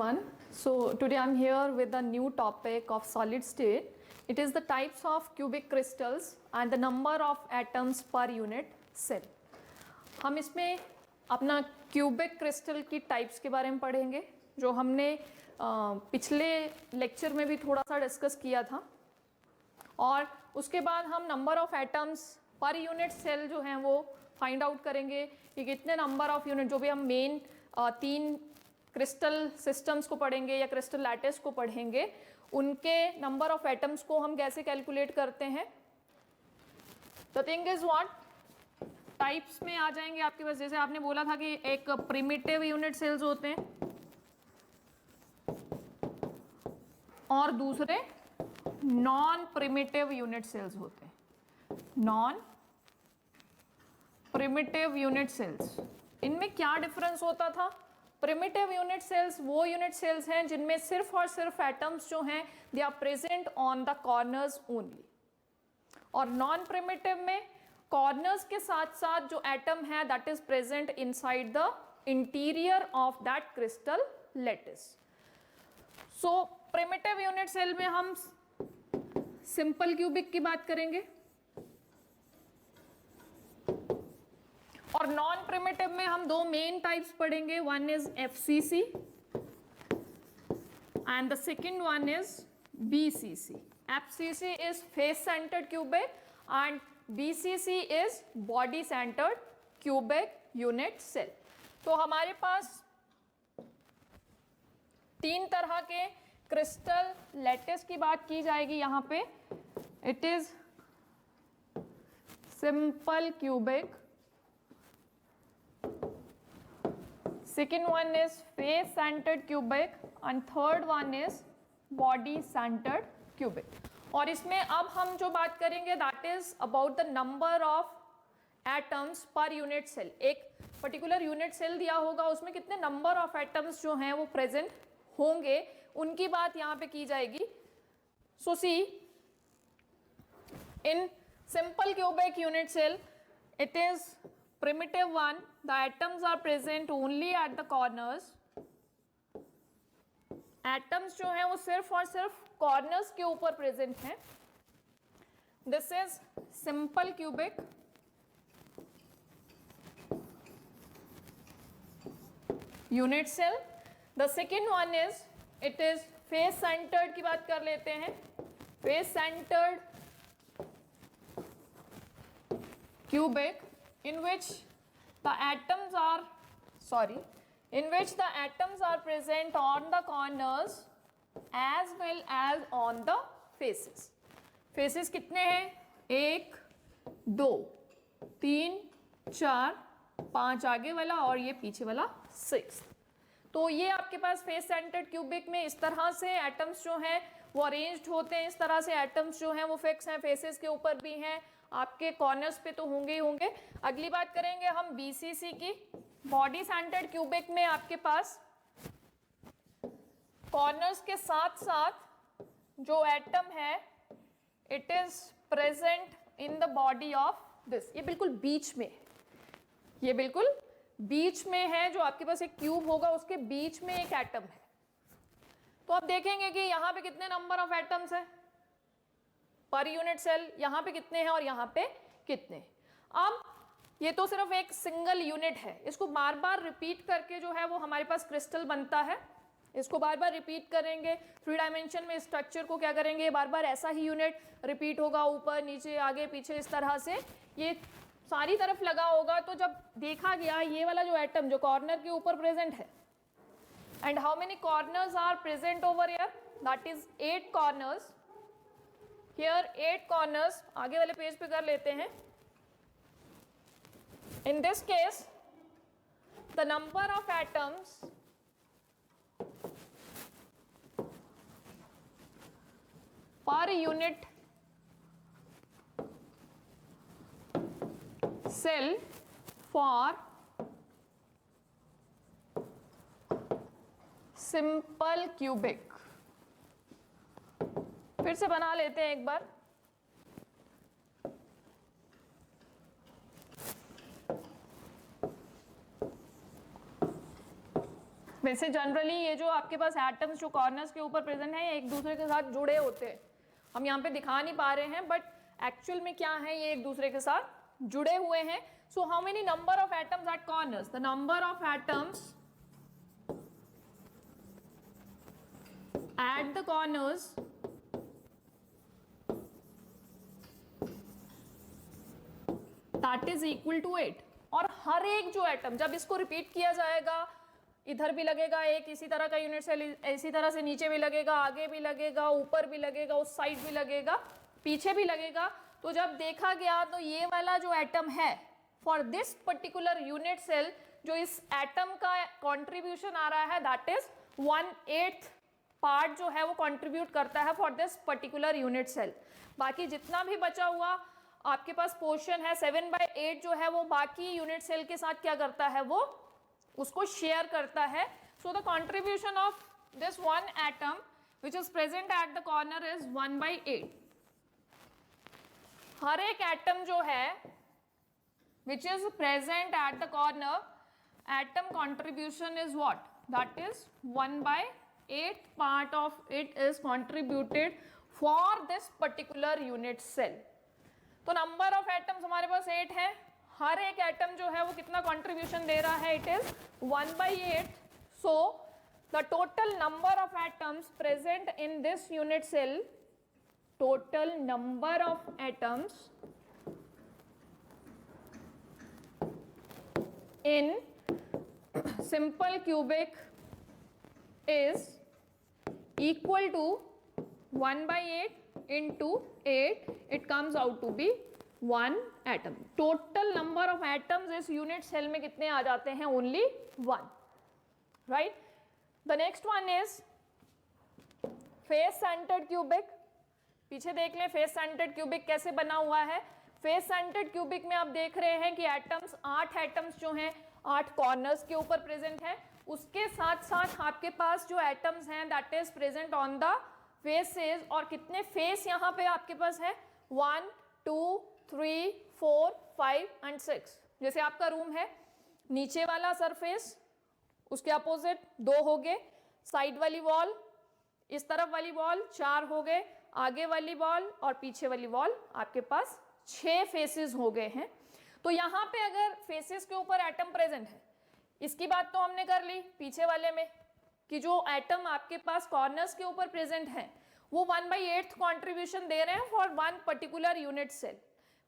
everyone. So today I'm here with a new topic of solid state. It is the types of cubic crystals and the number of atoms per unit cell. हम इसमें अपना cubic crystal की types के बारे में पढ़ेंगे जो हमने पिछले लेक्चर में भी थोड़ा सा डिस्कस किया था, और उसके बाद हम number of atoms per unit cell जो हैं वो फाइंड आउट करेंगे कि कितने नंबर ऑफ यूनिट, जो भी हम मेन तीन क्रिस्टल सिस्टम्स को पढ़ेंगे या क्रिस्टल लैटिस को पढ़ेंगे, उनके नंबर ऑफ एटम्स को हम कैसे कैलकुलेट करते हैं. The thing is what, types में आ जाएंगे आपके पास. जैसे आपने बोला था कि एक प्रिमिटिव यूनिट सेल्स होते हैं और दूसरे नॉन प्रिमिटिव यूनिट सेल्स होते हैं. नॉन प्रिमिटिव यूनिट सेल्स, इनमें क्या डिफरेंस होता था? प्रिमिटिव यूनिट सेल्स वो यूनिट सेल्स हैं जिनमें सिर्फ और सिर्फ एटम्स जो हैं they are present on the corners only, और नॉन प्रिमिटिव में कॉर्नर्स के साथ साथ जो एटम है that is present inside the interior of that crystal lattice. So primitive unit cell में हम सिंपल क्यूबिक की बात करेंगे और नॉन प्रिमिटिव में हम दो मेन टाइप्स पढ़ेंगे. One is FCC and the second one is BCC. FCC is face centred cubic and BCC is body centred cubic unit cell. तो हमारे पास तीन तरह के क्रिस्टल लैटिस की बात की जाएगी यहां पे. It is simple cubic, second one is face centered cubic and third one is body centered cubic. और इसमें अब हम जो बात करेंगे that is about the number of atoms per unit cell. एक पर्टिकुलर यूनिट सेल दिया होगा, उसमें कितने नंबर ऑफ एटम्स जो हैं वो प्रेजेंट होंगे, उनकी बात यहाँ पे की जाएगी. So see, in simple cubic unit cell it is primitive one, the atoms are present only at the corners. Atoms जो हैं वो सिर्फ और सिर्फ कॉर्नर्स के ऊपर प्रेजेंट हैं. This is simple cubic. Unit cell. The second one is it is face centred की बात कर लेते हैं. Face centred cubic in which the atoms are present on the corners as well as on the faces. faces कितने हैं? 1 2 3 4 5 आगे वाला और ये पीछे वाला 6. तो ये आपके पास फेस सेंटर्ड क्यूबिक में इस तरह से एटम्स जो हैं वो अरेंज्ड होते हैं. इस तरह से एटम्स जो हैं वो फिक्स हैं, फेसेस के ऊपर भी हैं, आपके कॉर्नर्स पे तो होंगे ही होंगे. अगली बात करेंगे हम बीसीसी की. बॉडी सेंटर्ड क्यूबिक में आपके पास कॉर्नर्स के साथ साथ जो एटम है it is present in the body of this. ये बिल्कुल बीच में, ये बिल्कुल बीच में है. जो आपके पास एक क्यूब होगा उसके बीच में एक एटम है. तो आप देखेंगे कि यहां पे कितने नंबर ऑफ एटम्स है पर यूनिट सेल, यहां पे कितने हैं और यहां पे कितने. अब ये तो सिर्फ एक सिंगल यूनिट है, इसको बार बार रिपीट करके जो है वो हमारे पास क्रिस्टल बनता है. इसको बार बार रिपीट करेंगे. 3 डायमेंशन में स्ट्रक्चर को क्या करेंगे, बार बार ऐसा ही यूनिट रिपीट होगा, ऊपर नीचे आगे पीछे इस तरह से ये सारी तरफ लगा होगा. तो जब देखा गया ये वाला जो एटम जो कॉर्नर के ऊपर प्रेजेंट है, and how many corners are present over here, that is 8 corners. Here 8 corners. आगे वाले पेज पे कर लेते हैं. In this case, the number of atoms per unit cell for simple cubic. फिर से बना लेते हैं एक बार. वैसे जनरली ये जो आपके पास एटम्स जो कॉर्नर्स के ऊपर प्रेजेंट है, ये एक दूसरे के साथ जुड़े होते हैं। हम यहाँ पे दिखा नहीं पा रहे हैं, बट एक्चुअल में क्या है, ये एक दूसरे के साथ जुड़े हुए हैं। So how many number of atoms at corners? The number of atoms at the corners that is equal to 8। और हर एक जो एटम, जब इसको रिपीट किया जाएगा, इधर भी लगेगा एक इसी तरह का यूनिट सेल, इसी तरह से नीचे भी लगेगा, आगे भी लगेगा, ऊपर भी लगेगा, उस साइड भी लगेगा, पीछे भी लगेगा। तो जब देखा गया तो ये वाला जो एटम है for this particular unit cell, जो इस एटम का कॉन्ट्रीब्यूशन आ रहा है, दैट इज 1/8 पार्ट जो है वो कंट्रीब्यूट करता है for this particular unit cell. बाकी जितना भी बचा हुआ आपके पास पोर्शन है 7/8 जो है वो बाकी यूनिट सेल के साथ क्या करता है, वो उसको शेयर करता है। So the contribution of this one atom which is present at the corner is 1/8। हर एक एटम जो है which is present at the corner, atom contribution is what? That is 1/8 part of it is contributed for this particular unit cell। तो number of atoms हमारे पास 8 है। हर एक atom जो है वो कितना कंट्रीब्यूशन दे रहा है? It is 1/8। So the total number of atoms present in this unit cell, total number of atoms in simple cubic is equal to 1/8 into 8, it comes out to be 1 atom। total number of atoms इस unit cell में कितने आ जाते हैं? only 1, right? the next one is face centered cubic। पीछे देख लें face centered cubic कैसे बना हुआ है। face centered cubic में आप देख रहे हैं कि एटम्स, 8 एटम्स जो हैं 8 कॉर्नर्स के ऊपर प्रेजेंट है। उसके साथ साथ आपके पास जो एटम्स हैं that is present on the faces. और कितने फेस यहाँ पे आपके पास है? 1 2 3 4 5 एंड 6। जैसे आपका रूम है, नीचे वाला सरफेस, उसके अपोजिट 2 हो गए, साइड वाली वॉल, इस तरफ वाली वॉल 4 हो गए, आगे वाली वॉल और पीछे वाली वॉल आपके पास 6 फेसेस हो गए हैं। तो यहाँ पे अगर फेसेस के ऊपर एटम प्रेजेंट है, इसकी बात तो हमने कर ली पीछे वाले में कि जो एटम आपके पास कॉर्नर्स के ऊपर प्रेजेंट है वो 1/8 कंट्रीब्यूशन दे रहे हैं for one particular unit cell.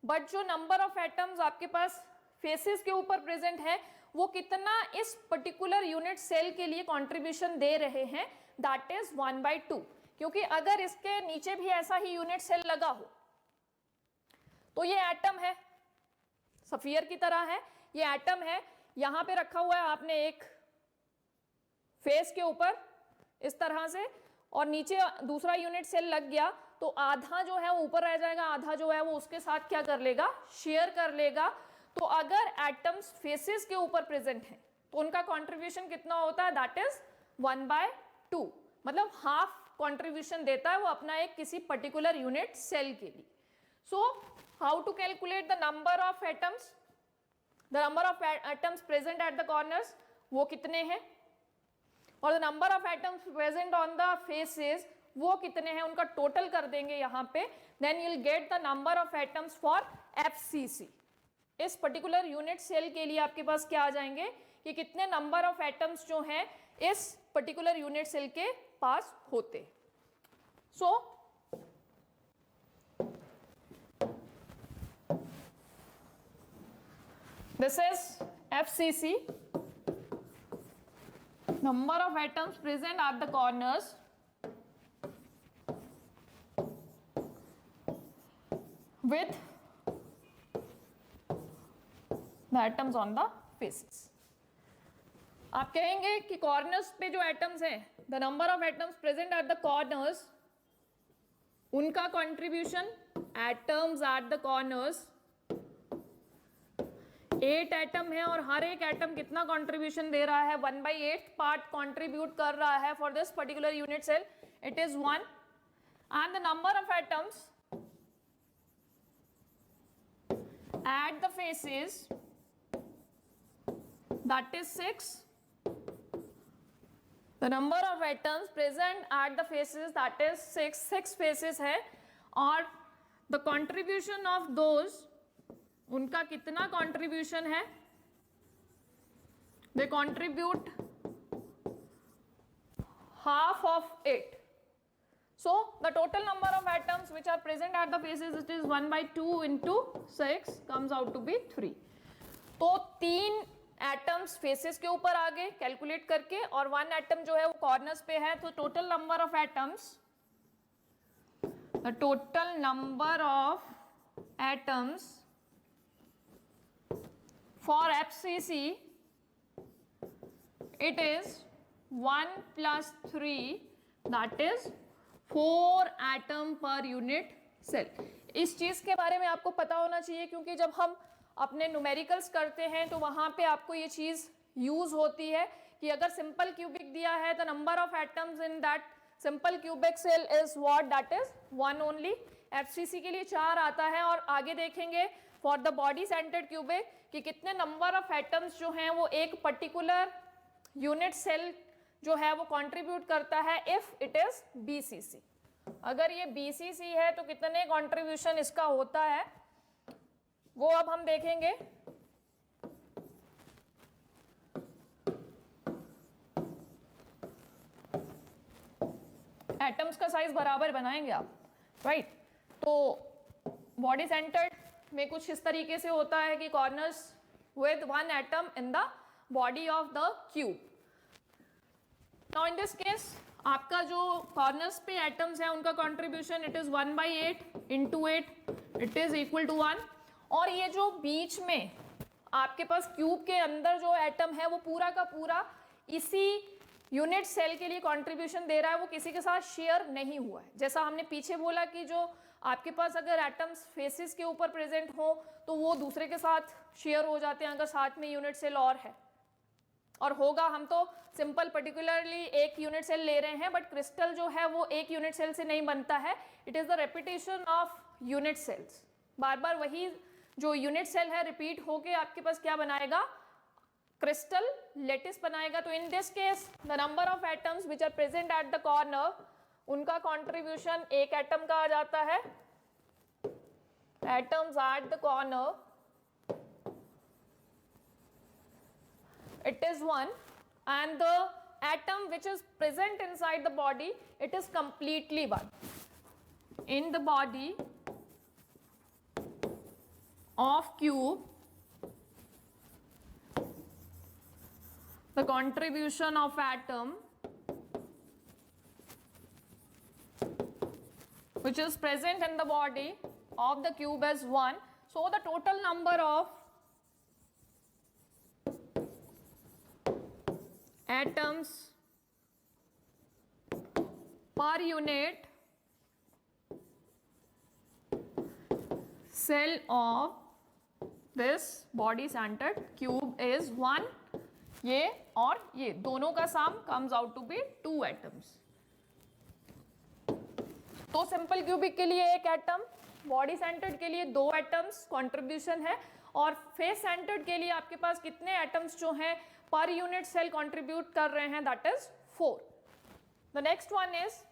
But जो नंबर ऑफ एटम्स आपके पास फेसेस के ऊपर प्रेजेंट है वो कितना इस पर्टिकुलर यूनिट सेल के लिए कंट्रीब्यूशन दे रहे हैं? That is 1/2। क्योंकि अगर इसके नीचे भी ऐसा ही यूनिट सेल लगा हो तो ये एटम है, सफियर की तरह है, ये एटम है, यहां पे रखा हुआ है आपने एक फेस के ऊपर इस तरह से, और नीचे दूसरा यूनिट सेल लग गया तो आधा जो है वो ऊपर रह जाएगा, आधा जो है वो उसके साथ क्या कर लेगा? शेयर कर लेगा। तो अगर एटम्स फेसेस के ऊपर प्रेजेंट हैं तो उनका कंट्रीब्यूशन कितना होता है? दैट इज 1/2, मतलब हाफ कंट्रीब्यूशन देता है वो अपना एक किसी पर्टिकुलर यूनिट सेल के लिए। So how to calculate the number of atoms? The number of atoms present at the corners वो कितने हैं, और the number of atoms present on the faces वो कितने हैं, उनका टोटल कर देंगे यहाँ पे। Then you will get the number of atoms for FCC। इस पर्टिकुलर यूनिट सेल के लिए आपके पास क्या आ जाएंगे कि कितने नंबर ऑफ एटम्स जो हैं इस पर्टिकुलर यूनिट सेल के पास होते। सो this is FCC, number of atoms present at the corners with the atoms on the faces। आप कहेंगे कि कॉर्नर्स पे जो एटम्स हैं, the number of atoms present at the corners, उनका contribution, atoms at the corners 8 atom है और हर एक एटम कितना कंट्रीब्यूशन दे रहा है? 1/8 पार्ट कंट्रीब्यूट कर रहा है for this particular unit cell, it is 1। And the number of atoms at the faces that is 6, the number of atoms present at the faces that is 6 faces है, और the contribution of those, उनका कितना contribution है, they contribute half of it. So the total number of atoms which are present at the faces, it is 1/2 into 6 comes out to be 3. तो 3 atoms faces के ऊपर आ गए calculate करके, और 1 atom जो है वो कॉर्नर्स पे है, तो total number of atoms, the total number of atoms for FCC it is 1 plus 3, that is 4 atom per unit cell. इस चीज के बारे में आपको पता होना चाहिए, क्योंकि जब हम अपने न्यूमेरिकल्स करते हैं तो वहां पे आपको ये चीज यूज होती है कि अगर सिंपल क्यूबिक दिया है तो number of atoms in that simple cubic cell is what, that is 1 only. FCC के लिए 4 आता है, और आगे देखेंगे for the body centred cubic कि कितने नंबर ऑफ एटम्स जो हैं वो एक पर्टिकुलर यूनिट सेल जो है वो कंट्रीब्यूट करता है इफ इट इज BCC. अगर ये BCC है तो कितने कंट्रीब्यूशन इसका होता है वो अब हम देखेंगे. एटम्स का साइज बराबर बनाएंगे आप, राइट. तो बॉडी सेंटर्ड में कुछ इस तरीके से होता है कि corners with 1 atom in the body of the cube. Now in this case आपका जो कॉर्नर्स पे एटम्स है उनका contribution it is 1/8 into 8 it is equal to 1. और ये जो बीच में आपके पास क्यूब के अंदर जो एटम है वो पूरा का पूरा इसी यूनिट सेल के लिए कंट्रीब्यूशन दे रहा है, वो किसी के साथ शेयर नहीं हुआ है. जैसा हमने पीछे बोला कि जो आपके पास अगर एटम्स फेसेस के ऊपर प्रेजेंट हो तो वो दूसरे के साथ शेयर हो जाते हैं अगर साथ में यूनिट सेल और है, और होगा. हम तो सिंपल पर्टिकुलरली एक यूनिट सेल ले रहे हैं, बट क्रिस्टल जो है वो एक यूनिट सेल से नहीं बनता है. It is the repetition of unit cells. बार बार वही जो यूनिट सेल है रिपीट होके आपके पास क्या बनाएगा, क्रिस्टल लेटिस बनाएगा. तो in this case the number of atoms which are present at the corner, उनका कंट्रीब्यूशन एक एटम का आ जाता है. Atoms at the corner it is 1, and the atom which is present inside the body, it is completely 1. In the body of cube, the contribution of atom which is present in the body of the cube is 1. So the total number of atoms per unit cell of this body centered cube is 1. ये और ये दोनों का सम comes out to be 2 atoms. तो simple cubic के लिए एक atom, body centred के लिए 2 एटम्स कंट्रीब्यूशन है, और फेस सेंटर्ड के लिए आपके पास कितने एटम्स जो हैं पर यूनिट सेल कंट्रीब्यूट कर रहे हैं, that is 4. The next one is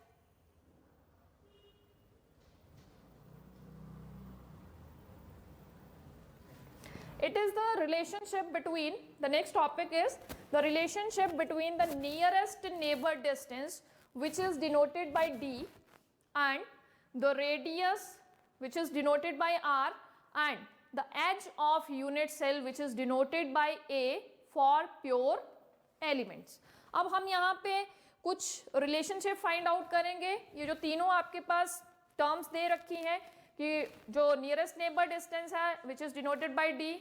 it is the relationship between, the next topic is the relationship between the nearest neighbor distance which is denoted by D and the radius which is denoted by R and the edge of unit cell which is denoted by A for pure elements. अब हम यहाँ पे कुछ relationship find out करेंगे. ये जो तीनों आपके पास टर्म्स दे रखी हैं कि जो नियरेस्ट नेबर डिस्टेंस है which is denoted bye D,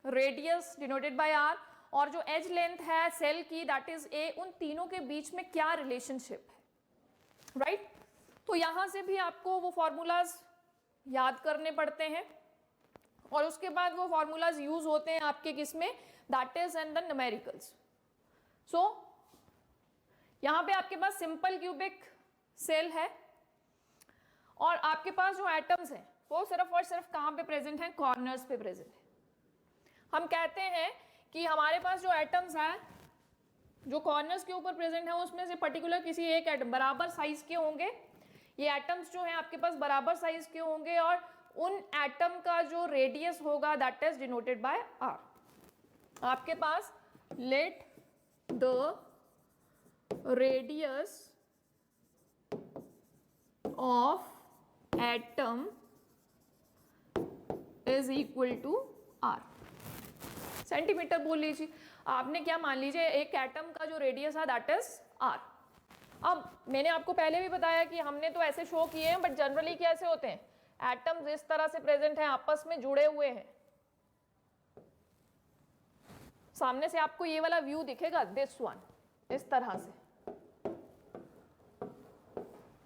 radius denoted by R, और जो एज लेंथ है सेल की दैट इज A, उन तीनों के बीच में क्या रिलेशनशिप है, राइट. तो यहाँ से भी आपको वो फॉर्मूलाज याद करने पड़ते हैं, और उसके बाद वो फॉर्मूलाज यूज होते हैं आपके किसमें, that is in the numericals. So यहाँ पे आपके पास सिंपल क्यूबिक सेल है, और आपके पास जो एटम्स हैं वो सिर्फ और सिर्फ कहाँ पे प्रेजेंट हैं, कॉर्नर्स पे प्रेजेंट है. हम कहते हैं कि हमारे पास जो एटम्स हैं जो कॉर्नर्स के ऊपर प्रेजेंट है उसमें से पर्टिकुलर किसी एक एटम बराबर साइज के होंगे, ये एटम्स जो हैं आपके पास बराबर साइज के होंगे, और उन एटम का जो रेडियस होगा that is denoted by r. आपके पास let the radius of atom is equal to r, centimetre बोल लीजिए। आपने क्या मान लीजिए, एक एटम का जो रेडियस है दैट इज आर। अब मैंने आपको पहले भी बताया कि हमने तो ऐसे शो किए हैं, बट जनरली कैसे होते हैं, एटम्स इस तरह से प्रेजेंट हैं, आपस में जुड़े हुए हैं। सामने से आपको ये वाला व्यू दिखेगा, दिस वन, इस तरह से।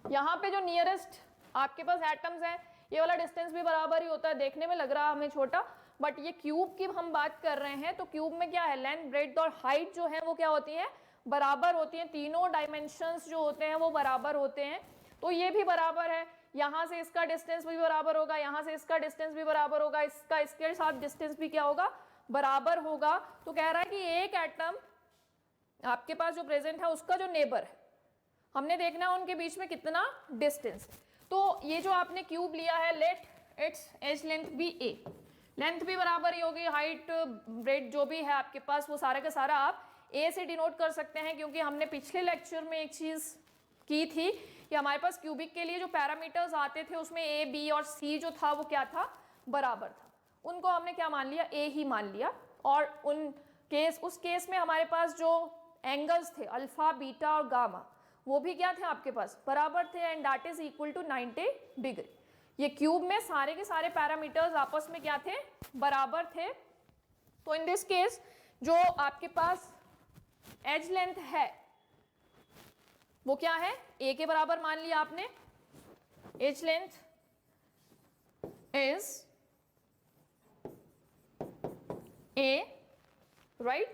यहां पे जो नियरेस्ट आपके पास एटम्स है, ये वाला डिस्टेंस भी बराबर ही होता है, देखने में लग रहा है हमें छोटा, बट ये क्यूब की हम बात कर रहे हैं, तो क्यूब में क्या है, लेंथ, ब्रेड्थ और हाइट जो है वो क्या होती है, बराबर होती हैं। तीनों डायमेंशंस जो होते हैं वो बराबर होते हैं, तो ये भी बराबर है। यहां से इसका डिस्टेंस भी बराबर होगा, यहां से इसका डिस्टेंस भी बराबर होगा, इसका इसके साथ डिस्टेंस भी क्या होगा, बराबर होगा। तो कह रहा है कि एक एटम आपके पास जो प्रेजेंट है उसका जो नेबर है, हमने देखना है उनके बीच में कितना डिस्टेंस। तो ये जो आपने क्यूब लिया है, let its edge length be a, length भी बराबर ही होगी, हाइट ब्रेड जो भी है आपके पास वो सारा का सारा आप ए से डिनोट कर सकते हैं, क्योंकि हमने पिछले लेक्चर में एक चीज की थी कि हमारे पास क्यूबिक के लिए जो पैरामीटर्स आते थे उसमें ए, बी और सी जो था वो क्या था, बराबर था। उनको हमने क्या मान लिया, ए ही मान लिया। और उस केस में हमारे पास जो एंगल्स थे अल्फा, बीटा और गामा, वो भी क्या थे आपके पास, बराबर थे, and that is equal to 90 degree. ये क्यूब में सारे के सारे पैरामीटर्स आपस में क्या थे, बराबर थे। तो इन दिस केस जो आपके पास एज लेंथ है वो क्या है, ए के बराबर मान लिया आपने, edge length is a, right.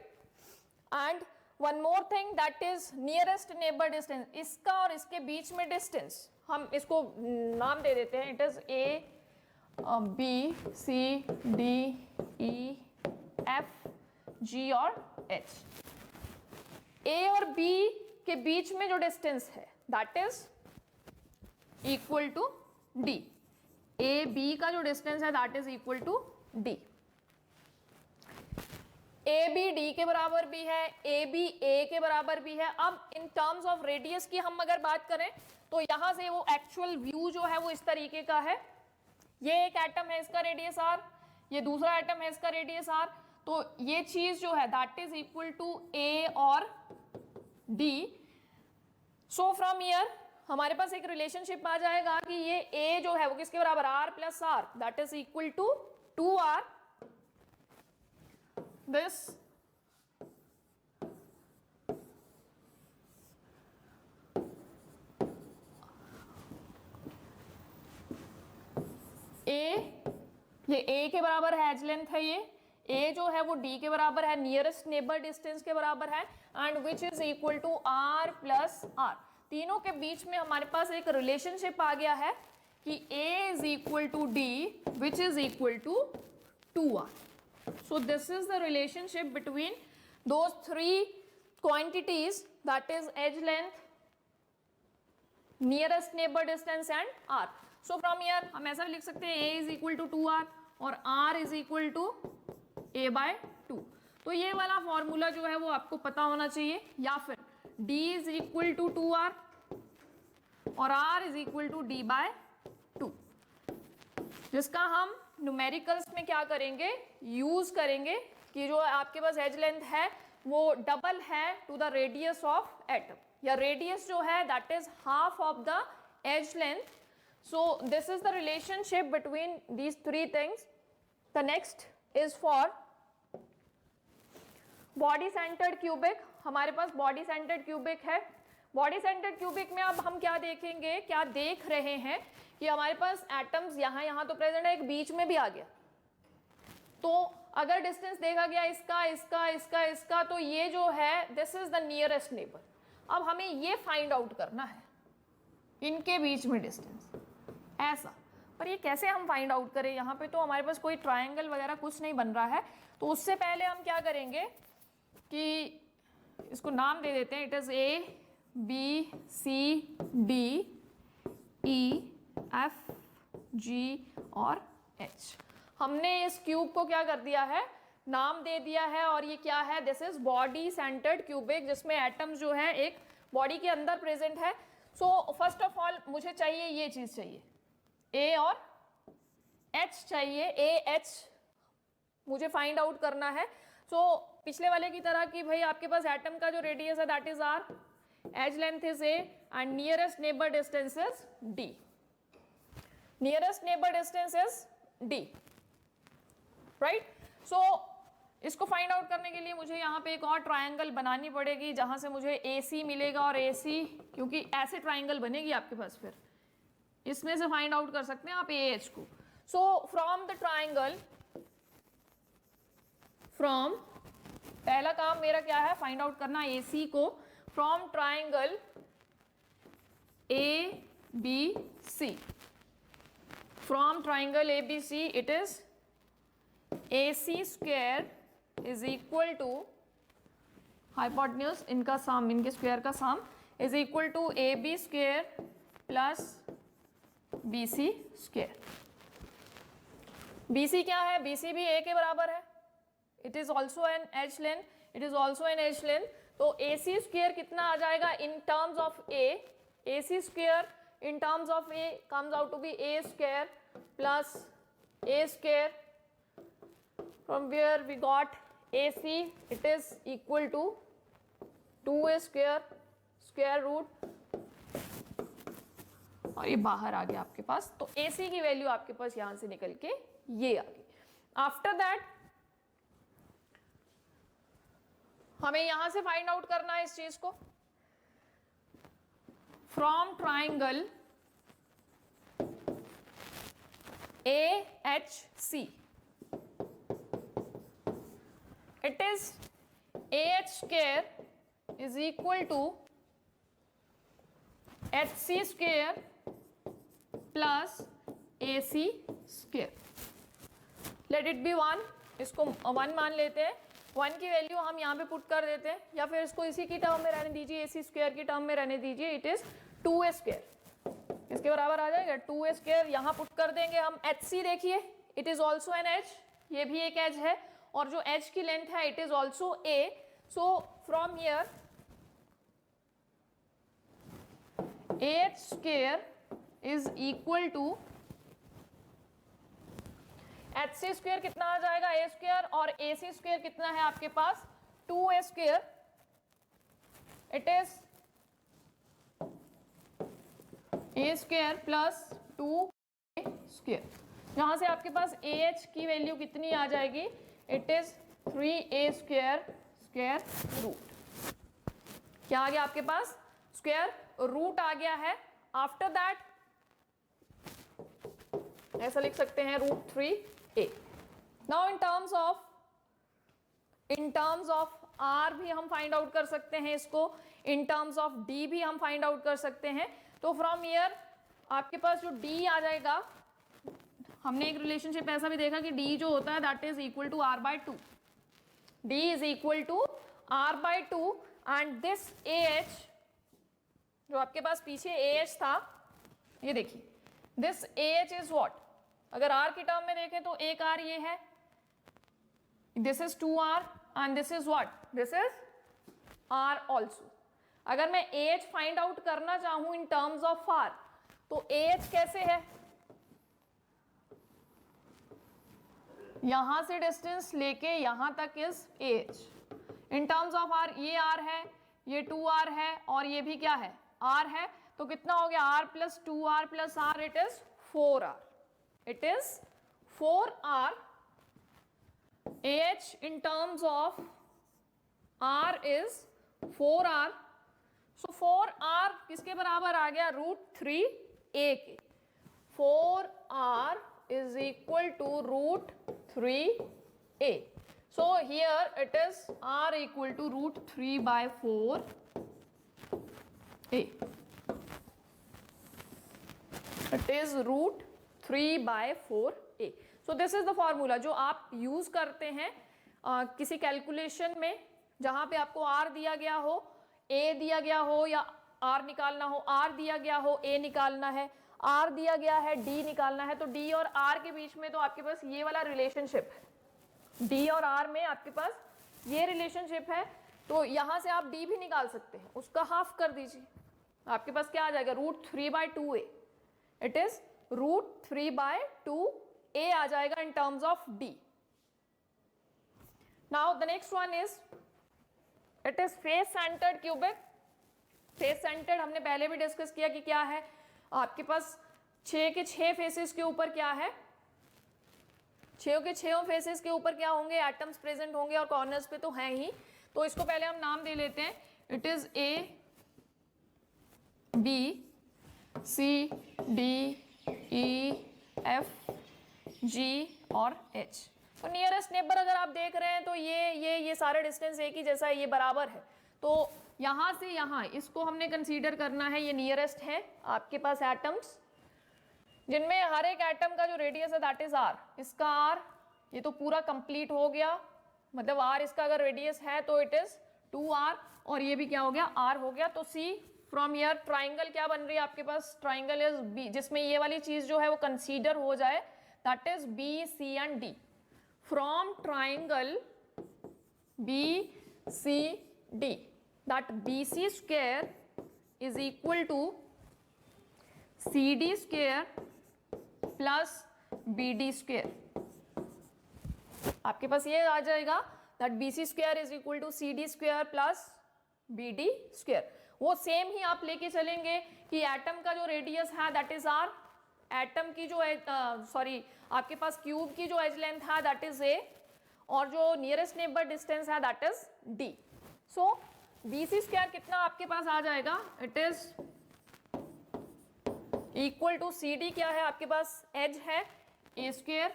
And one more thing that is nearest neighbour distance, इसका और इसके बीच में डिस्टेंस, हम इसको नाम दे देते हैं, it is A, B, C, D, E, F, G और एच। ए और बी के बीच में जो डिस्टेंस है that is equal to d, A B का जो डिस्टेंस है that is equal to d. A B d के बराबर भी है, ए बी ए के बराबर भी है। अब इन टर्म्स ऑफ रेडियस की हम अगर बात करें तो यहां से वो एक्चुअल व्यू जो है वो इस तरीके का है, ये एक एटम है इसका रेडियस आर, ये दूसरा एटम है इसका रेडियस आर, तो ये चीज जो है दैट इज इक्वल टू ए और डी। सो फ्रॉम हियर हमारे पास एक रिलेशनशिप आ जाएगा कि ये ए जो है वो किसके बराबर, r plus r, that is equal to 2r। this ये a के बराबर है, एज लेंथ है, ये a जो है वो d के बराबर है, नियरेस्ट नेबर डिस्टेंस के बराबर है, and which is equal to r plus r। तीनों के बीच में हमारे पास एक रिलेशनशिप आ गया है कि a is equal to d which is equal to 2r। So this is the relationship between those three quantities, that is edge length, nearest neighbor distance and r. So from here हम ऐसा लिख सकते हैं a is equal to 2r और r is equal to a by 2। तो ये वाला formula जो है वो आपको पता होना चाहिए, या फिर d is equal to 2r और r is equal to d by 2, जिसका हम न्यूमेरिकल्स में क्या करेंगे, यूज करेंगे कि जो आपके पास एज लेंथ है वो डबल है to the radius of atom, या रेडियस जो है that is half of the edge length. So this is the relationship between these three things. The next is for body centred cubic. हमारे पास body centred cubic है। Body centred cubic में अब हम क्या देखेंगे, क्या देख रहे हैं कि हमारे पास एटम्स यहाँ तो प्रेजेंट है, एक बीच में भी आ गया, तो अगर डिस्टेंस देखा गया इसका इसका इसका इसका, तो ये जो है this is the nearest neighbour. अब हमें ये फाइंड आउट करना है इनके बीच में डिस्टेंस, ऐसा। पर ये कैसे हम फाइंड आउट करें, यहाँ पे तो हमारे पास कोई ट्रायंगल वगैरह कुछ नहीं बन रहा है। तो उससे पहले हम क्या करेंगे कि इसको नाम दे देते हैं, it is A B C D E F G और एच। हमने इस क्यूब को क्या कर दिया है, नाम दे दिया है, और ये क्या है, this is body centred cubic, जिसमें एटम्स जो है एक बॉडी के अंदर प्रेजेंट है। सो फर्स्ट ऑफ ऑल मुझे चाहिए, ये चीज चाहिए, ए और एच चाहिए, ए एच मुझे फाइंड आउट करना है। सो पिछले वाले की तरह कि भाई आपके पास एटम का जो रेडियस है that is r, edge length is a and nearest neighbour distance is d, nearest neighbour distance is d, right. So इसको फाइंड आउट करने के लिए मुझे यहाँ पे एक और ट्रायंगल बनानी पड़ेगी जहां से मुझे ए सी मिलेगा, और ए सी क्योंकि ऐसे ट्रायंगल बनेगी आपके पास, फिर इसमें से फाइंड आउट कर सकते हैं आप ए एच को। So from the triangle, from, पहला काम मेरा क्या है, फाइंड आउट करना ए सी को from triangle A B C, from triangle A B C it is A C square is equal to hypotenuse, इनका सम, इनके स्क्वायर का sum is equal to A B square plus B C square. B C क्या है, B C भी A के बराबर है, it is also an edge length, it is also an edge length. तो ए सी स्क्वायर कितना आ जाएगा इन terms of A C square in terms of a comes out to be a square plus a square, from where we got AC, it is equal to 2a square square root, और ये बाहर आ गया आपके पास। तो AC की value आपके पास यहां से निकल के ये आ गई। आफ्टर दैट हमें यहां से फाइंड आउट करना है इस चीज को, from triangle AHC, it is AH square is equal to HC square plus AC square. Let it be 1, इसको 1 मान लेते हैं, 1 की वैल्यू हम यहाँ पे पुट कर देते हैं, या फिर इसको इसी की टर्म में रहने दीजिए, AC स्क्वायर की टर्म में रहने दीजिए, इट इज 2a स्क्वायर, इसके बराबर आ जाएगा 2a स्क्वायर, यहाँ पुट कर देंगे हम। HC देखिए, it is also an H, ये भी एक एच है, और जो एच की लेंथ है it is also a. So from here AH square is equal to HC square कितना आ जाएगा a स्क्वायर, और AC स्क्वायर कितना है आपके पास 2a square, it is a square plus 2a square. यहां से आपके पास AH की वैल्यू कितनी आ जाएगी, it is 3a square square root, क्या आ गया आपके पास, स्क्वायर रूट आ गया है। आफ्टर दैट ऐसा लिख सकते हैं √3a। Now in terms of r भी हम फाइंड आउट कर सकते हैं इसको, इन टर्म्स ऑफ d भी हम फाइंड आउट कर सकते हैं। तो फ्रॉम हियर आपके पास जो d आ जाएगा, हमने एक रिलेशनशिप ऐसा भी देखा कि d जो होता है that is equal to r/2, d is equal to r/2, and this AH जो आपके पास पीछे AH था, ये देखिए दिस AH इज व्हाट, अगर r की टर्म में देखें तो एक r ये है, this is 2r and this is what, this is r also. अगर मैं AH फाइंड आउट करना चाहूं इन टर्म्स ऑफ r, तो AH कैसे है, यहां से डिस्टेंस लेके यहां तक is AH, in terms of r ये r है, ये 2r है, और ये भी क्या है r है, तो कितना हो गया r plus 2r plus r, it is 4r, it is 4r। AH in terms of r is 4r, so 4r किसके बराबर आ गया, √3a के, 4r is equal to √3a, so here it is r equal to √3/4a, it is √3/4a। So this is the formula जो आप use करते हैं किसी calculation में जहां पे आपको R दिया गया हो, A दिया गया हो या R निकालना हो, R दिया गया हो A निकालना है, R दिया गया है D निकालना है, तो D और R के बीच में तो आपके पास ये वाला रिलेशनशिप है, D और R में आपके पास ये रिलेशनशिप है, तो यहां से आप D भी निकाल सकते हैं, उसका हाफ कर दीजिए, आपके पास क्या आ जाएगा, √3/2a, इट इज √3/2a आ जाएगा इन terms of D. Now the next one is it is face centered cubic. Face centred हमने पहले भी डिस्कस किया कि क्या है, आपके पास 6 के 6 फेसेस के ऊपर क्या है, 6 के 6 फेसेस के ऊपर क्या होंगे, एटम्स प्रेजेंट होंगे और कॉर्नर्स पे तो हैं ही, तो इसको पहले हम नाम दे लेते हैं, it is A, B, C, D, E, F, G और H. तो नियरेस्ट नेबर अगर आप देख रहे हैं तो ये सारे डिस्टेंस एक ही जैसा है, ये बराबर है, तो यहां से यहां इसको हमने कंसीडर करना है, ये नियरेस्ट है आपके पास एटम्स, जिनमें हर एक एटम का जो रेडियस है दैट इज R, इसका R, ये तो पूरा कंप्लीट हो गया, मतलब R इसका अगर रेडियस है तो इट इज 2R, और ये भी क्या हो गया, R हो गया, तो C फ्रॉम ईयर ट्राइंगल क्या बन रही है आपके पास, ट्राइंगल इज B, जिसमें ये वाली चीज जो है वो कंसीडर हो जाए, that is B, C and D. From triangle BCD, that BC square is equal to CD square plus BD square. आपके पास ये आ जाएगा that BC square is equal to CD square plus BD square. वो same ही आप लेके चलेंगे कि atom का जो रेडियस है दैट इज R, एटम की जो आपके पास क्यूब की जो एज लेंथ है दैट इज A, और जो नियरेस्ट नेबर डिस्टेंस है that is D. So BC square कितना आपके पास आ जाएगा, it is equal to CD, क्या है आपके पास एज है A स्क्वायर,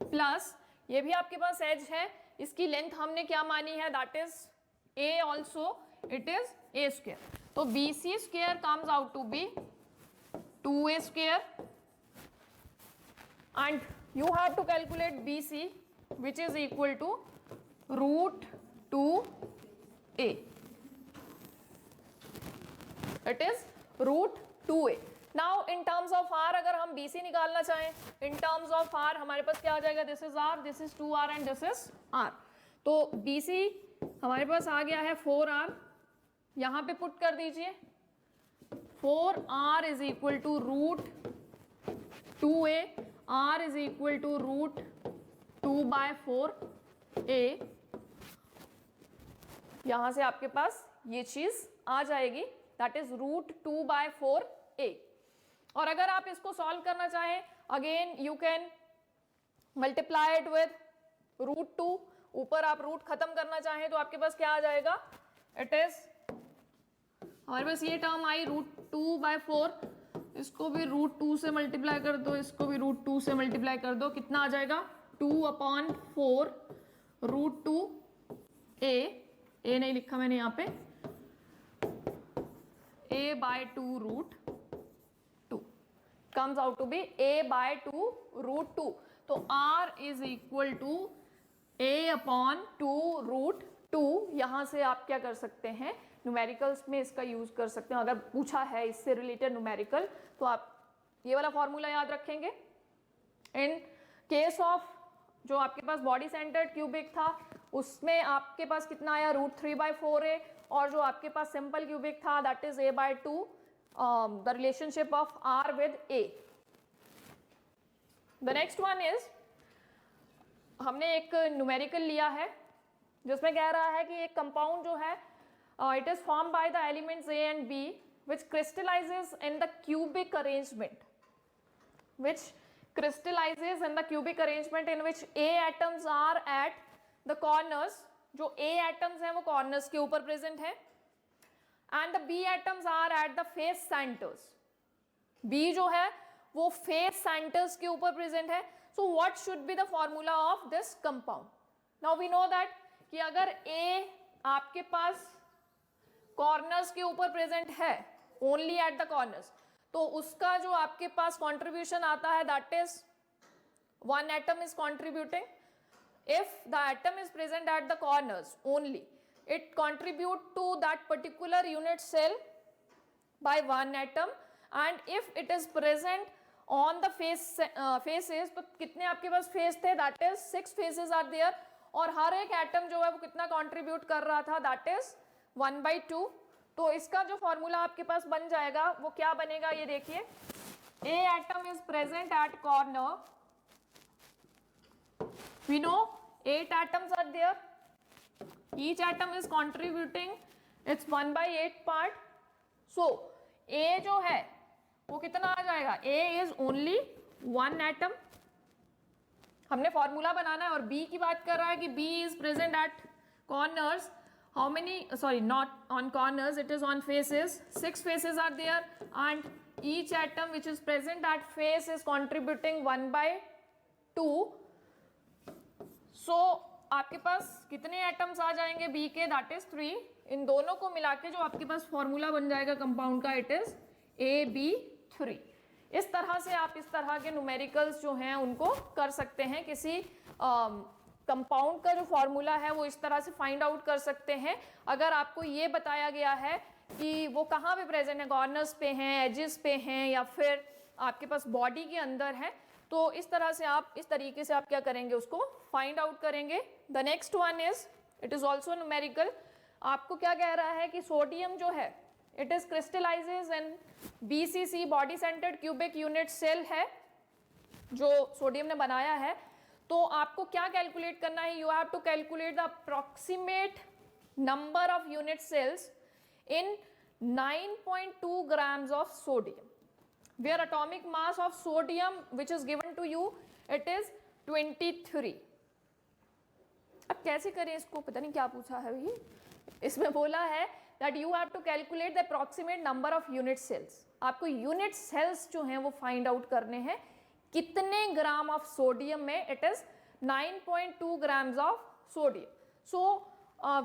प्लस ये भी आपके पास एज है, इसकी लेंथ हमने क्या मानी है that is A also, it is A square, तो BC square comes out to be 2A square, and you have to calculate BC, which is equal to √2A. It is √2A. Now in terms of R अगर हम BC निकालना चाहें, in terms of R हमारे पास क्या आ जाएगा, this is R, this is 2R and this is R. तो BC हमारे पास आ गया है 4R, यहाँ पे पुट कर दीजिए, 4R is equal to √2A, R is equal to √2/4A. यहां से आपके पास ये चीज आ जाएगी, दैट इज √2/4A. और अगर आप इसको सॉल्व करना चाहें, again you can multiply it with √2, ऊपर आप रूट खत्म करना चाहें तो आपके पास क्या आ जाएगा, इट इज हमारे पास ये टर्म आई √2/4, इसको भी √2 से मल्टीप्लाई कर दो, इसको भी √2 से मल्टीप्लाई कर दो, कितना आ जाएगा 2/4 √2A, A नहीं लिखा मैंने यहाँ पे, A/2 √2 comes out to be A/2 √2. तो R is equal to A/2 √2. यहां से आप क्या कर सकते हैं, न्यूमेरिकल्स में इसका यूज कर सकते हैं, अगर पूछा है इससे रिलेटेड न्यूमेरिकल तो आप ये वाला फॉर्मूला याद रखेंगे. इन केस ऑफ जो आपके पास बॉडी सेंटर्ड क्यूबिक था उसमें आपके पास कितना आया √3/4A, और जो आपके पास सिंपल क्यूबिक था that is A/2, the relationship of R with A. The next one is, हमने एक न्यूमेरिकल लिया है जिसमें कह रहा है कि एक कंपाउंड जो है it is formed by the elements A and B which crystallizes in the cubic arrangement, which crystallizes in the cubic arrangement in which A atoms are at the corners, जो A atoms हैं वो corners के ऊपर present है, and the B atoms are at the face centers. B जो है वो face centers के ऊपर present है. So what should be the formula of this compound? Now we know that कि अगर A आपके पास कॉर्नर्स के ऊपर प्रेजेंट है, ओनली एट द कॉर्नर्स, तो उसका जो आपके पास कंट्रीब्यूशन आता है that is 1 atom is contributing. if the atom is present at the corners only, it contribute to that particular unit cell by one atom, and if it is present on the faces, तो कितने आपके पास face थे, that is 6 faces are there, और हर एक atom जो है वो कितना कंट्रीब्यूट कर रहा था, that is 1/2. तो इसका जो फॉर्मूला आपके पास बन जाएगा वो क्या बनेगा, ये देखिए, A atom is present at corner, we know 8 atoms are there, each atom is contributing its 1/8 part, so A जो है वो कितना आ जाएगा, A is only 1 atom. हमने फॉर्मूला बनाना है और B की बात कर रहा है कि B is present at corners. How many, sorry, not on corners, it is on faces. 6 faces are there and each atom which is present at face is contributing 1/2. So आपके पास कितने एटम्स आ जाएंगे B के, that is 3. इन दोनों को मिला के जो आपके पास फॉर्मूला बन जाएगा कंपाउंड का, इट इज AB3. इस तरह से आप इस तरह के न्यूमेरिकल्स जो हैं उनको कर सकते हैं. किसी कंपाउंड का जो फॉर्मूला है वो इस तरह से फाइंड आउट कर सकते हैं. अगर आपको ये बताया गया है कि वो कहाँ पे प्रेजेंट है, कॉर्नर्स पे हैं, एजेस पे हैं, या फिर आपके पास बॉडी के अंदर है, तो इस तरह से आप, इस तरीके से आप क्या करेंगे, उसको फाइंड आउट करेंगे. The next one is, it is also numerical. आपको क्या कह रहा है कि सोडियम जो है it is crystallises in BCC, body centred cubic unit cell है जो सोडियम ने बनाया है. तो आपको क्या कैलकुलेट करना है, you have to calculate the approximate number of unit cells in 9.2 grams of sodium, where atomic mass of sodium which is given to you, it is 23. अब कैसे करें इसको, पता नहीं क्या पूछा है ये. इसमें बोला है that you have to calculate the approximate number of unit cells. आपको यूनिट सेल्स जो हैं वो फाइंड आउट करने हैं. कितने ग्राम ऑफ सोडियम में, इट इज 9.2 grams of sodium. So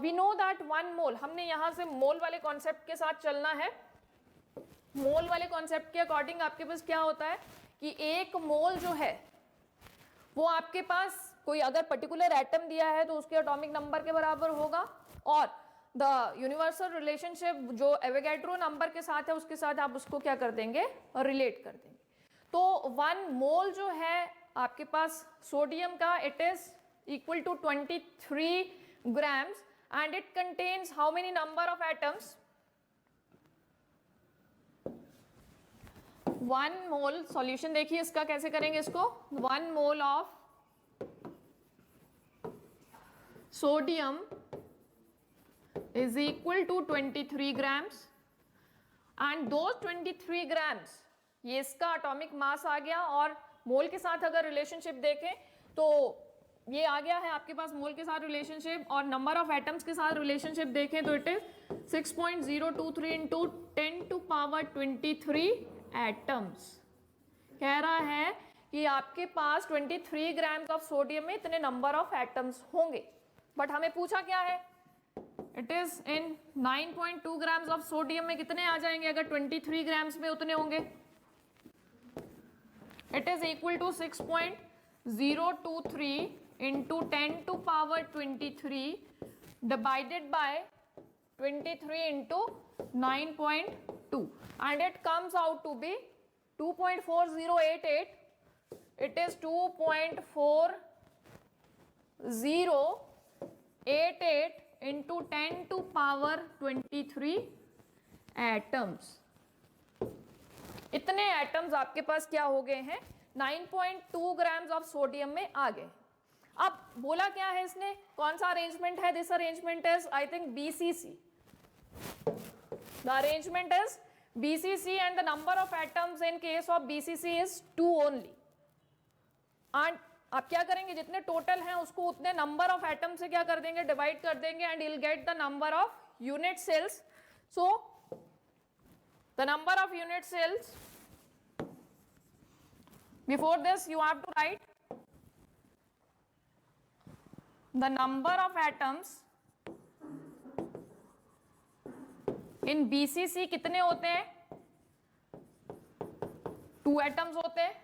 we know that 1 mole, हमने यहाँ से मोल वाले कॉन्सेप्ट के साथ चलना है. मोल वाले कॉन्सेप्ट के अकॉर्डिंग आपके पास क्या होता है कि 1 मोल जो है वो आपके पास कोई अगर पर्टिकुलर एटम दिया है तो उसके एटॉमिक नंबर के बराबर होगा, और द यूनिवर्सल रिलेशनशिप जो एवोगैड्रो नंबर के साथ है उसके साथ आप उसको क्या कर देंगे, रिलेट कर देंगे. तो 1 मोल जो है आपके पास सोडियम का, it is equal to 23 grams, and it contains how many number of atoms? 1 mole. Solution देखिए इसका कैसे करेंगे इसको. 1 mole of sodium is equal to 23 grams, and those 23 grams, ये इसका एटॉमिक मास आ गया, और मोल के साथ अगर रिलेशनशिप देखें तो ये आ गया है आपके पास मोल के साथ रिलेशनशिप, और नंबर ऑफ एटम्स के साथ रिलेशनशिप देखें तो इट इज 6.023 इंटू 10⁻23 एटम्स. कह रहा है कि आपके पास 23 ग्राम्स ऑफ सोडियम में इतने नंबर ऑफ एटम्स होंगे. बट हमें पूछा क्या है, it is in 9.2 grams of sodium में कितने आ जाएंगे अगर 23 ग्राम्स में उतने होंगे. It is equal to 6.023 into 10⁻23 divided by 23 into 9.2, and it comes out to be 2.4088. It is 2.4088 into 10⁻23 atoms. इतने एटम्स आपके पास क्या हो गए हैं, 9.2 ग्राम्स ऑफ सोडियम में आ गए. अब बोला क्या है इसने, कौन सा अरेंजमेंट है, this arrangement is I think BCC. The arrangement is BCC and the number of atoms in case of BCC is 2 only. and आप क्या करेंगे, जितने टोटल हैं उसको उतने नंबर ऑफ एटम से क्या कर देंगे, डिवाइड कर देंगे, and you'll get the number of unit cells. So the number of unit cells, before this you have to write the number of atoms in BCC कितने होते हैं, 2 एटम्स होते हैं.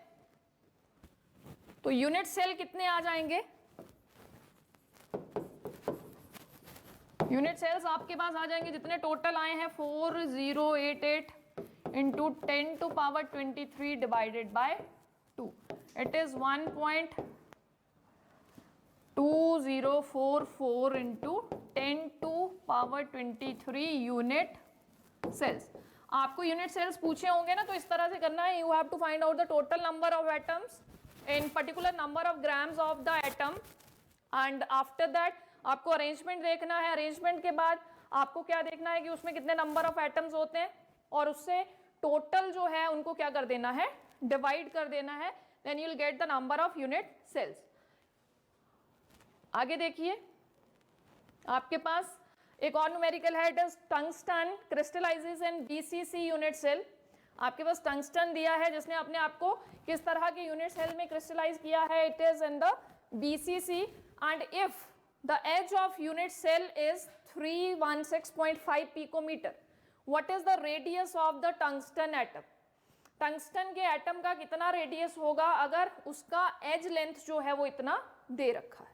तो यूनिट सेल कितने आ जाएंगे, यूनिट सेल्स आपके पास आ जाएंगे जितने टोटल आए हैं 4088 into 10 to power 23 divided by 2, it is 1.2044 into 10 to power 23 unit cells. आपको यूनिट सेल्स पूछे होंगे ना, तो इस तरह से करना है, you have to find out the total number of atoms in particular number of grams of the atom, and after that आपको अरेंजमेंट देखना है। अरेंजमेंट के बाद आपको क्या देखना है कि उसमें कितने नंबर ऑफ एटम्स होते हैं, और उससे टोटल जो है उनको क्या कर देना है, डिवाइड कर देना है, then you will get the number of unit cells. आगे देखिए, आपके पास एक और न्यूमेरिकल है, it is tungsten crystallises in BCC unit cell. आपके पास टंगस्टन दिया है जिसने अपने आप को किस तरह के यूनिट सेल में क्रिस्टलाइज किया है, it is in the BCC, and if the edge of unit cell is 316.5 picometre, what is the radius of the tungsten atom. Tungsten के एटम का कितना रेडियस होगा अगर उसका एज लेंथ जो है वो इतना दे रखा है।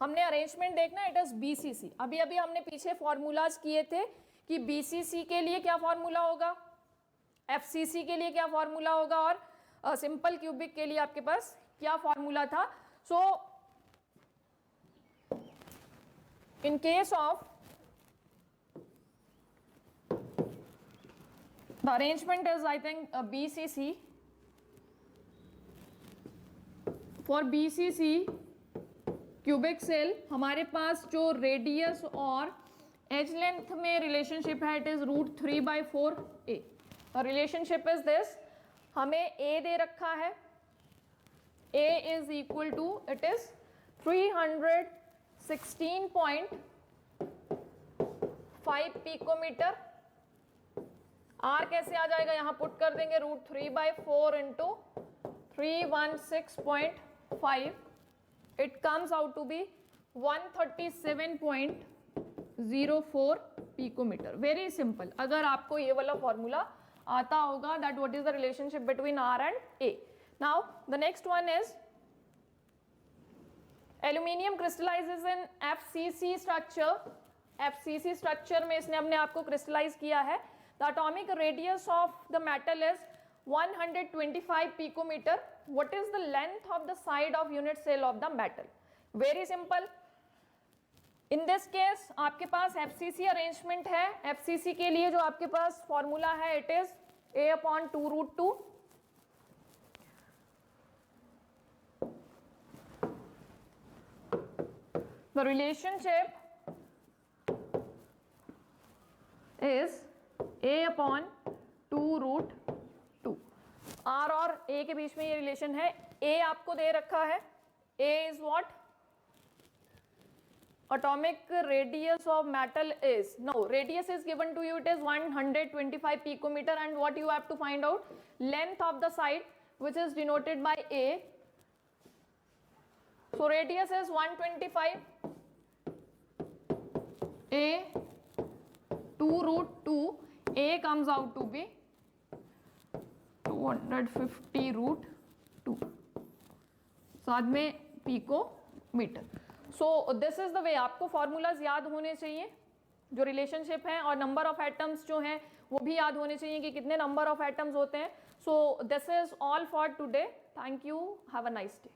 हमने अरेंजमेंट देखना, इट इज बीसीसी। अभी अभी हमने पीछे फॉर्मूलाज किए थे कि बीसीसी के लिए क्या फॉर्मूला होगा, एफसीसी के लिए क्या फॉर्मूला होगा, और सिंपल क्यूबिक के लिए आपके पास क्या फॉर्मूला था। So in case of the arrangement is I think BCC, for BCC cubic cell हमारे पास जो रेडियस और एज लेंथ में रिलेशनशिप है, it is √3/4a। Relationship is this, हमें a दे रखा है, a is equal to, it is 316.5 picometre. r कैसे आ जाएगा, यहां पुट कर देंगे √3/4 into 316.5, it comes out to be 137.04 picometer. Very simple. अगर आपको ये वाला फॉर्मूला आता होगा, that what is the relationship between R and A. Now the next one is aluminium crystallizes in FCC structure. FCC structure में इसने अपने आप को crystallize किया है. The atomic radius of the metal is 125 picometer. What is the length of the side of unit cell of the metal? Very simple. In this case आपके पास FCC arrangement है। FCC के लिए जो आपके पास फॉर्मूला है, it is a/2√2. The relationship is a/2√2. R और A के बीच में ये रिलेशन है। A आपको दे रखा है, A is what? Atomic radius of metal is, no, radius is given to you, it is 125 picometer, and what you have to find out, length of the side, which is denoted by A. So radius is 125, a/2√2, A comes out to be 250√2, साथ में picometre. So this is the way, आपको formulas याद होने चाहिए जो relationship है, और number of atoms जो हैं वो भी याद होने चाहिए कि कितने नंबर ऑफ एटम्स होते हैं। सो this is all for today, thank you, have a nice day.